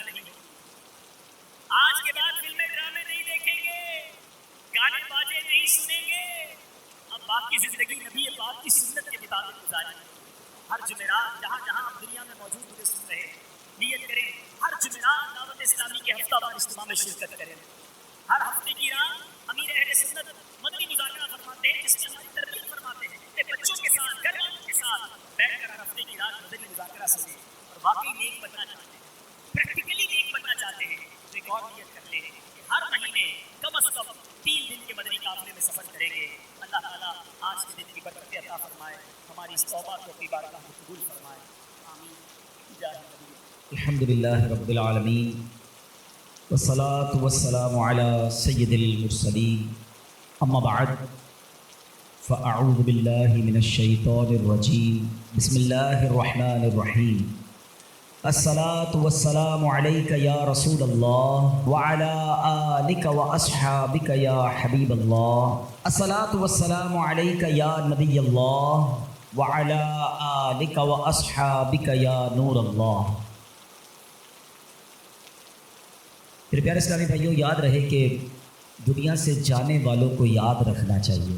ناراض نہیں ہوگی. آج کے بعد فلمیں ڈرامے نہیں دیکھیں گے, گانے باجے نہیں سنیں گے, اب باقی زندگی نبی پاک کی سنت کے مطابق گزاریں گے. ہر جمعرات جہاں جہاں آپ دنیا میں موجود مجھے سن رہے ہیں, نیت کریں ہر جمعرات دعوت اسلامی کے ہفتہ وار اجتماع میں شرکت کریں. ہر ہفتے کی رات امیر اہل سنت مدنی مذاکرہ فرماتے ہیں, جس میں ہماری تربیت فرماتے ہیں کہ بچوں کے ساتھ گھر والوں کے ساتھ بیٹھ کر ہر ہفتے کی رات مدنی مذاکرہ سنیں. اور واقعی نیک بننا چاہتے ہیں, پریکٹیکلی نیک بننا چاہتے ہیں, تو ایک اور نیت کرتے ہیں کہ ہر مہینے کم از کم 3 دن کے مدنی قافلے میں سفر کریں گے. اللہ تعالیٰ آج کے دن کی برکت عطا فرمائے, ہماری اس توبہ کو اپنی بارگاہ میں قبول فرمائے. آمین. الحمد للہ رب العالمین والصلاة والسلام علی سید المرسلین, اما بعد فاعوذ باللہ من الشیطان الرجیم, بسم اللہ الرحمن الرحیم. الصلاة والسلام علیک یا رسول اللہ وعلی آلک واصحابک یا حبیب اللہ. الصلاة والسلام علیک یا نبی اللہ وعلی آلک واصحابک یا نور اللہ. پھر پیارے اسلامی بھائیوں, یاد رہے کہ دنیا سے جانے والوں کو یاد رکھنا چاہیے.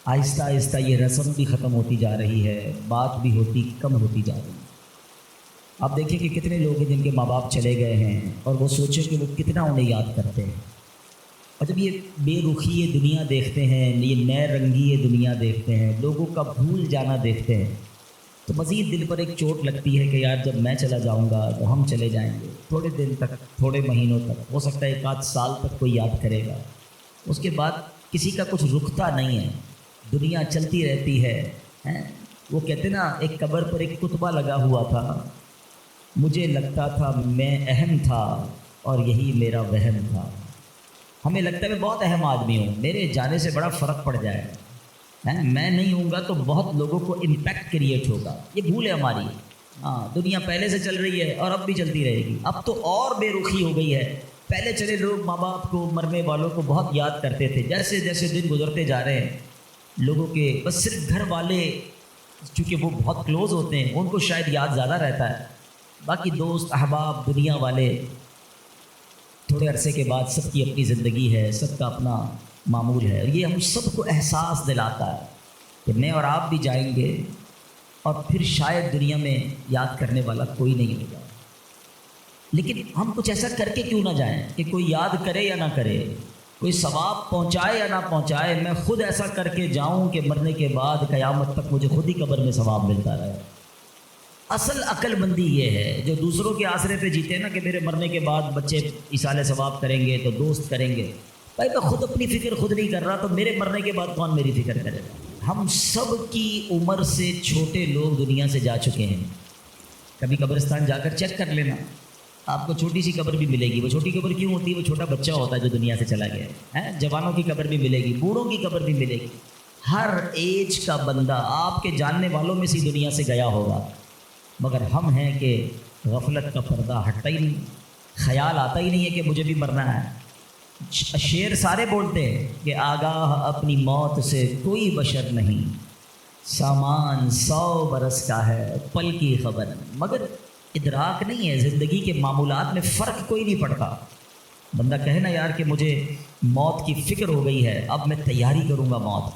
آہستہ آہستہ یہ رسم بھی ختم ہوتی جا رہی ہے, بات بھی کم ہوتی جا رہی ہے. آپ دیکھیں کہ کتنے لوگ ہیں جن کے ماں باپ چلے گئے ہیں اور وہ سوچیں کہ وہ کتنا انہیں یاد کرتے ہیں. اور جب یہ بے رخی یہ دنیا دیکھتے ہیں, یہ نئے رنگی یہ دنیا دیکھتے ہیں, لوگوں کا بھول جانا دیکھتے ہیں, تو مزید دل پر ایک چوٹ لگتی ہے کہ یار جب میں چلا جاؤں گا تو ہم چلے جائیں گے, تھوڑے دن تک, تھوڑے مہینوں تک, ہو سکتا ہے 1 آدھ سال تک کوئی یاد کرے گا. اس کے بعد کسی کا کچھ رکتا نہیں ہے, دنیا چلتی رہتی ہے. وہ کہتے نا, ایک قبر پر ایک کتبہ لگا ہوا تھا, مجھے لگتا تھا میں اہم تھا اور یہی میرا وہم تھا. ہمیں لگتا ہے میں بہت اہم آدمی ہوں, میرے جانے سے بڑا فرق پڑ جائے, میں نہیں ہوں گا تو بہت لوگوں کو امپیکٹ کریٹ ہوگا. یہ بھول ہے ہماری. دنیا پہلے سے چل رہی ہے اور اب بھی چلتی رہے گی. اب تو اور بے رخی ہو گئی ہے. پہلے چلے لوگ ماں باپ کو, مرنے والوں کو بہت یاد کرتے تھے. جیسے جیسے دن گزرتے جا رہے ہیں, لوگوں کے بس صرف گھر والے چونکہ وہ بہت کلوز ہوتے ہیں ان کو شاید یاد زیادہ رہتا ہے. باقی دوست احباب دنیا والے تھوڑے عرصے کے بعد سب کی اپنی زندگی ہے, سب کا اپنا معمول ہے. یہ ہم سب کو احساس دلاتا ہے کہ میں اور آپ بھی جائیں گے اور پھر شاید دنیا میں یاد کرنے والا کوئی نہیں ہوگا. لیکن ہم کچھ ایسا کر کے کیوں نہ جائیں کہ کوئی یاد کرے یا نہ کرے, کوئی ثواب پہنچائے یا نہ پہنچائے, میں خود ایسا کر کے جاؤں کہ مرنے کے بعد قیامت تک مجھے خود ہی قبر میں ثواب ملتا رہے. اصل عقل مندی یہ ہے. جو دوسروں کے آسرے پہ جیتے ہیں نا کہ میرے مرنے کے بعد بچے ایصال ثواب کریں گے تو دوست کریں گے, بھائی میں خود اپنی فکر خود نہیں کر رہا تو میرے مرنے کے بعد کون میری فکر کرے گا. ہم سب کی عمر سے چھوٹے لوگ دنیا سے جا چکے ہیں. کبھی قبرستان جا کر چیک کر لینا, آپ کو چھوٹی سی قبر بھی ملے گی. وہ چھوٹی قبر کیوں ہوتی ہے؟ وہ چھوٹا بچہ ہوتا ہے جو دنیا سے چلا گیا ہے. جوانوں کی قبر بھی ملے گی, بوڑھوں کی قبر بھی ملے گی. ہر ایج کا بندہ آپ کے جاننے والوں میں سے دنیا سے گیا ہوگا. مگر ہم ہیں کہ غفلت کا پردہ ہٹتا ہی نہیں, خیال آتا ہی نہیں ہے کہ مجھے بھی مرنا ہے. شعر سارے بولتے ہیں کہ آگاہ اپنی موت سے کوئی بشر نہیں, سامان 100 برس کا ہے پل کی خبر. مگر ادراک نہیں ہے, زندگی کے معمولات میں فرق کوئی نہیں پڑتا. بندہ کہے نا یار کہ مجھے موت کی فکر ہو گئی ہے, اب میں تیاری کروں گا موت,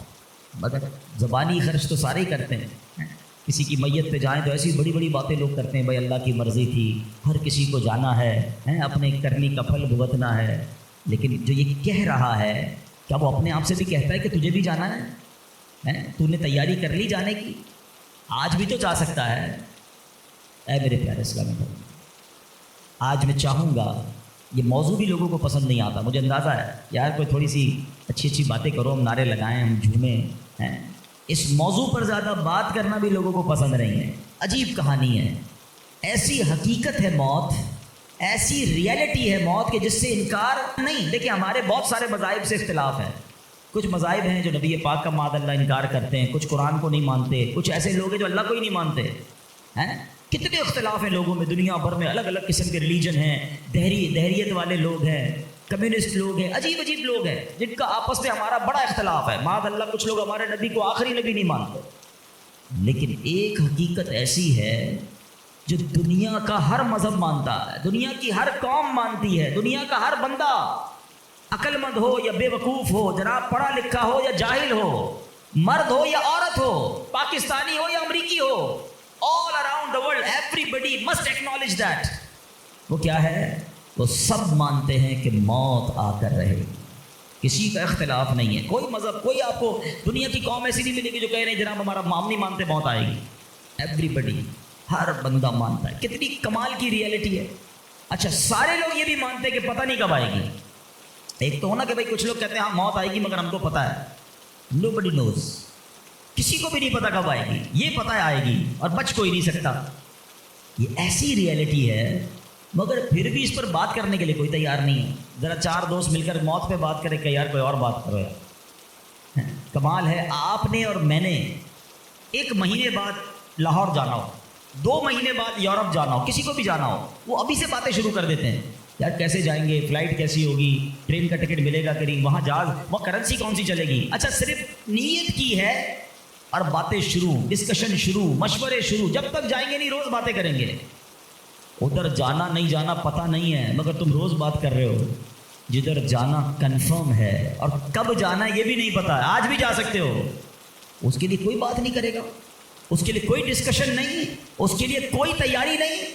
مگر زبانی خرچ تو سارے ہی کرتے ہیں. کسی کی میت پہ جائیں تو ایسی بڑی بڑی باتیں لوگ کرتے ہیں, بھائی اللہ کی مرضی تھی, ہر کسی کو جانا ہے, اپنے کرنی کا پھل بھگتنا ہے. لیکن جو یہ کہہ رہا ہے کیا وہ اپنے آپ سے بھی کہتا ہے کہ تجھے بھی جانا ہے؟ تو نے تیاری کر لی جانے کی؟ آج بھی تو جا سکتا ہے. اے میرے پیارے اسلامی بھائی, آج میں چاہوں گا, یہ موضوع بھی لوگوں کو پسند نہیں آتا, مجھے اندازہ ہے یار کوئی تھوڑی سی اچھی باتیں کرو, ہم نعرے لگائیں, ہم جھومیں. اس موضوع پر زیادہ بات کرنا بھی لوگوں کو پسند نہیں ہے. عجیب کہانی ہے, ایسی حقیقت ہے موت, ایسی ریئلٹی ہے موت کہ جس سے انکار نہیں. دیکھیں ہمارے بہت سارے مذاہب سے اختلاف ہے. کچھ مذاہب ہیں جو نبی پاک کا معاذ اللہ انکار کرتے ہیں, کچھ قرآن کو نہیں مانتے, کچھ ایسے لوگ ہیں جو اللہ کو ہی نہیں مانتے ہیں. کتنے اختلاف ہیں لوگوں میں, دنیا بھر میں الگ الگ قسم کے ریلیجن ہیں, دہریت والے لوگ ہیں, کمیونسٹ لوگ ہیں, عجیب عجیب لوگ ہیں جن کا آپس میں ہمارا بڑا اختلاف ہے. معاذ اللہ کچھ لوگ ہمارے نبی کو آخری نبی نہیں مانتے. لیکن ایک حقیقت ایسی ہے جو دنیا کا ہر مذہب مانتا ہے، دنیا کی ہر قوم مانتی ہے، دنیا کا ہر بندہ، عقل مند ہو یا بے وقوف ہو، جناب پڑھا لکھا ہو یا جاہل ہو، مرد ہو یا عورت ہو، پاکستانی ہو یا امریکی ہو، all around the world everybody must acknowledge that. وہ کیا ہے؟ وہ سب مانتے ہیں کہ موت آ کر رہے گی، کسی کا اختلاف نہیں ہے. کوئی مذہب، کوئی آپ کو دنیا کی قوم ایسی نہیں ملے گی جو کہہ رہے ہیں جناب ہمارا ہم نہیں مانتے موت آئے گی. ایوری ہر بندہ مانتا ہے. کتنی کمال کی ریئلٹی ہے. اچھا سارے لوگ یہ بھی مانتے ہیں کہ پتہ نہیں کب آئے گی. ایک تو ہونا کہ بھائی کچھ لوگ کہتے ہیں ہاں موت آئے گی مگر ہم کو پتہ ہے. nobody knows. کسی کو بھی نہیں پتہ کب آئے گی. یہ پتہ ہے آئے گی اور بچ کوئی نہیں سکتا. یہ ایسی ریئلٹی ہے مگر پھر بھی اس پر بات کرنے کے لیے کوئی تیار نہیں ہے. ذرا چار دوست مل کر موت پہ بات کریں کہ یار کوئی اور بات کرو یار. کمال ہے آپ نے اور میں نے 1 مہینے بعد لاہور جانا ہو، 2 مہینے بعد یورپ جانا ہو، کسی کو بھی جانا ہو، وہ ابھی سے باتیں شروع کر دیتے ہیں. یار کیسے جائیں گے، فلائٹ کیسی ہوگی، ٹرین کا ٹکٹ ملے گا کریم، وہاں جہاز، وہ کرنسی کون سی چلے گی. اچھا صرف نیت کی ہے اور باتیں شروع، ڈسکشن شروع، مشورے شروع. جب تک جائیں گے نہیں روز باتیں کریں گے. ادھر جانا نہیں جانا پتہ نہیں ہے مگر تم روز بات کر رہے ہو. جدھر جانا کنفرم ہے اور کب جانا یہ بھی نہیں پتہ ہے. آج بھی جا سکتے ہو. اس کے لیے کوئی بات نہیں کرے گا، اس کے لیے کوئی ڈسکشن نہیں، اس کے لیے کوئی تیاری نہیں.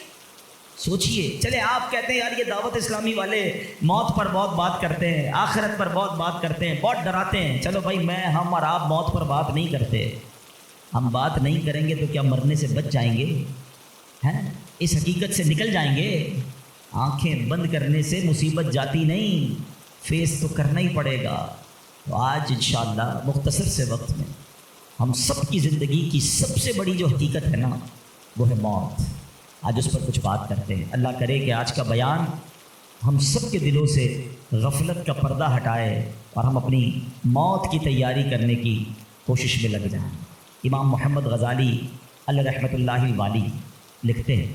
سوچئے. چلے آپ کہتے ہیں یار یہ دعوت اسلامی والے موت پر بہت بات کرتے ہیں، آخرت پر بہت بات کرتے ہیں، بہت ڈراتے ہیں. چلو بھائی ہم اور آپ موت پر بات نہیں کرتے. ہم بات نہیں کریں گے تو کیا مرنے سے بچ جائیں گے؟ ہیں اس حقیقت سے نکل جائیں گے. آنکھیں بند کرنے سے مصیبت جاتی نہیں، فیس تو کرنا ہی پڑے گا. تو آج انشاءاللہ مختصر سے وقت میں ہم سب کی زندگی کی سب سے بڑی جو حقیقت ہے نا وہ ہے موت. آج اس پر کچھ بات کرتے ہیں. اللہ کرے کہ آج کا بیان ہم سب کے دلوں سے غفلت کا پردہ ہٹائے اور ہم اپنی موت کی تیاری کرنے کی کوشش میں لگ جائیں. امام محمد غزالی علیہ رحمۃ اللہ والی لکھتے ہیں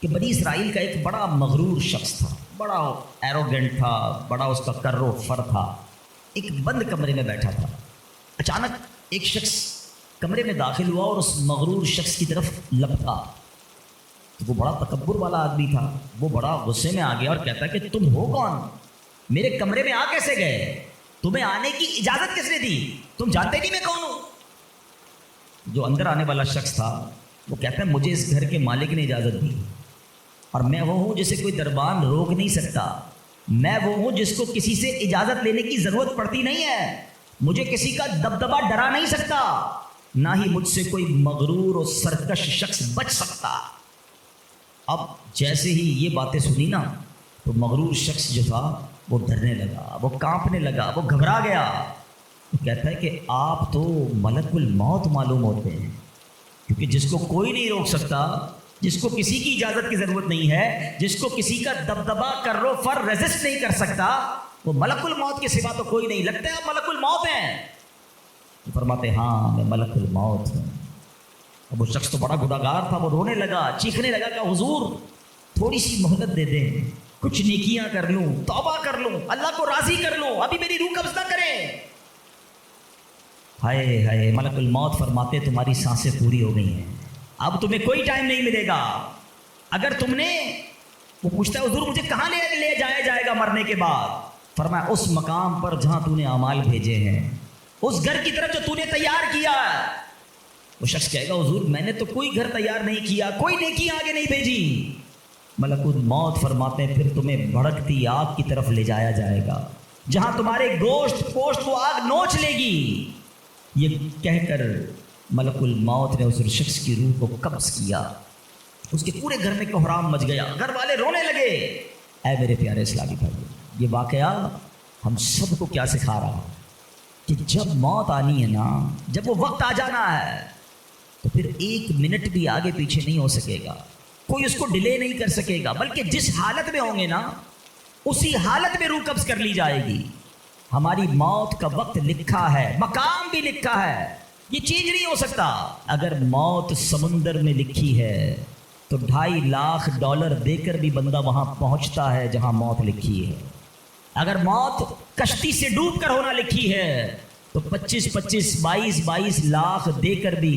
کہ بنی اسرائیل کا ایک بڑا مغرور شخص تھا، بڑا ایروگنٹ تھا، بڑا اس کا کر و فر تھا. ایک بند کمرے میں بیٹھا تھا. اچانک ایک شخص کمرے میں داخل ہوا اور اس مغرور شخص کی طرف لپکا. تو وہ بڑا تکبر والا آدمی تھا. وہ بڑا غصے میں آ گیا اور کہتا کہ تم ہو کون؟ میرے کمرے میں آ کیسے گئے؟ تمہیں آنے کی اجازت کس نے دی؟ تم جانتے نہیں میں کون ہوں؟ جو اندر آنے والا شخص تھا وہ کہتا ہے مجھے اس گھر کے مالک نے اجازت دی اور میں وہ ہوں جسے کوئی دربان روک نہیں سکتا. میں وہ ہوں جس کو کسی سے اجازت لینے کی ضرورت پڑتی نہیں ہے. مجھے کسی کا دبدبا ڈرا نہیں سکتا، نہ ہی مجھ سے کوئی مغرور اور سرکش شخص بچ سکتا. اب جیسے ہی یہ باتیں سنی نا تو مغرور شخص جو تھا وہ ڈرنے لگا، وہ کانپنے لگا، وہ گھبرا گیا. وہ کہتا ہے کہ آپ تو ملک الموت معلوم ہوتے ہیں، کیونکہ جس کو کوئی نہیں روک سکتا، جس کو کسی کی اجازت کی ضرورت نہیں ہے، جس کو کسی کا دبدبا کر رو فر ریزسٹ نہیں کر سکتا، وہ ملک الموت کے سوا تو کوئی نہیں. لگتا ہے آپ ملک الموت ہیں؟ وہ فرماتے ہاں میں ملک الموت ہوں. اب وہ شخص تو بڑا گناہگار تھا، وہ رونے لگا، چیخنے لگا کہ حضور تھوڑی سی مہلت دے دیں، کچھ نیکیاں کر لوں، توبہ کر لوں، اللہ کو راضی کر لوں، ابھی میری روح قبض نہ کریں. ہائے ہائے. ملک الموت فرماتے تمہاری سانسیں پوری ہو گئی ہیں، اب تمہیں کوئی ٹائم نہیں ملے گا. اگر تم نے، وہ پوچھتا ہے حضور مجھے کہاں لے جایا جائے گا مرنے کے بعد؟ فرمایا اس مقام پر جہاں تو نے اعمال بھیجے ہیں، اس گھر کی طرف جو تو نے تیار کیا ہے. وہ شخص کہے گا حضور میں نے تو کوئی گھر تیار نہیں کیا، کوئی نیکی آگے نہیں بھیجی. ملک الموت فرماتے ہیں پھر تمہیں بھڑکتی آگ کی طرف لے جایا جائے گا، جہاں تمہارے گوشت پوشت کو آگ نوچ لے گی. یہ کہہ کر ملک الموت نے اس شخص کی روح کو قبض کیا. اس کے پورے گھر میں کوہرام مچ گیا، گھر والے رونے لگے. اے میرے پیارے اسلامی بھائی، یہ واقعہ ہم سب کو کیا سکھا رہا ہے کہ جب موت آنی ہے نا، جب وہ وقت آ جانا ہے تو پھر 1 منٹ بھی آگے پیچھے نہیں ہو سکے گا، کوئی اس کو ڈیلے نہیں کر سکے گا، بلکہ جس حالت میں ہوں گے نا اسی حالت میں روح قبض کر لی جائے گی. ہماری موت کا وقت لکھا ہے، مقام بھی لکھا ہے، یہ چینج نہیں ہو سکتا. اگر موت سمندر میں لکھی ہے تو $2.5 لاکھ دے کر بھی بندہ وہاں پہنچتا ہے جہاں موت لکھی ہے. اگر موت کشتی سے ڈوب کر ہونا لکھی ہے تو 25 22 لاکھ دے کر بھی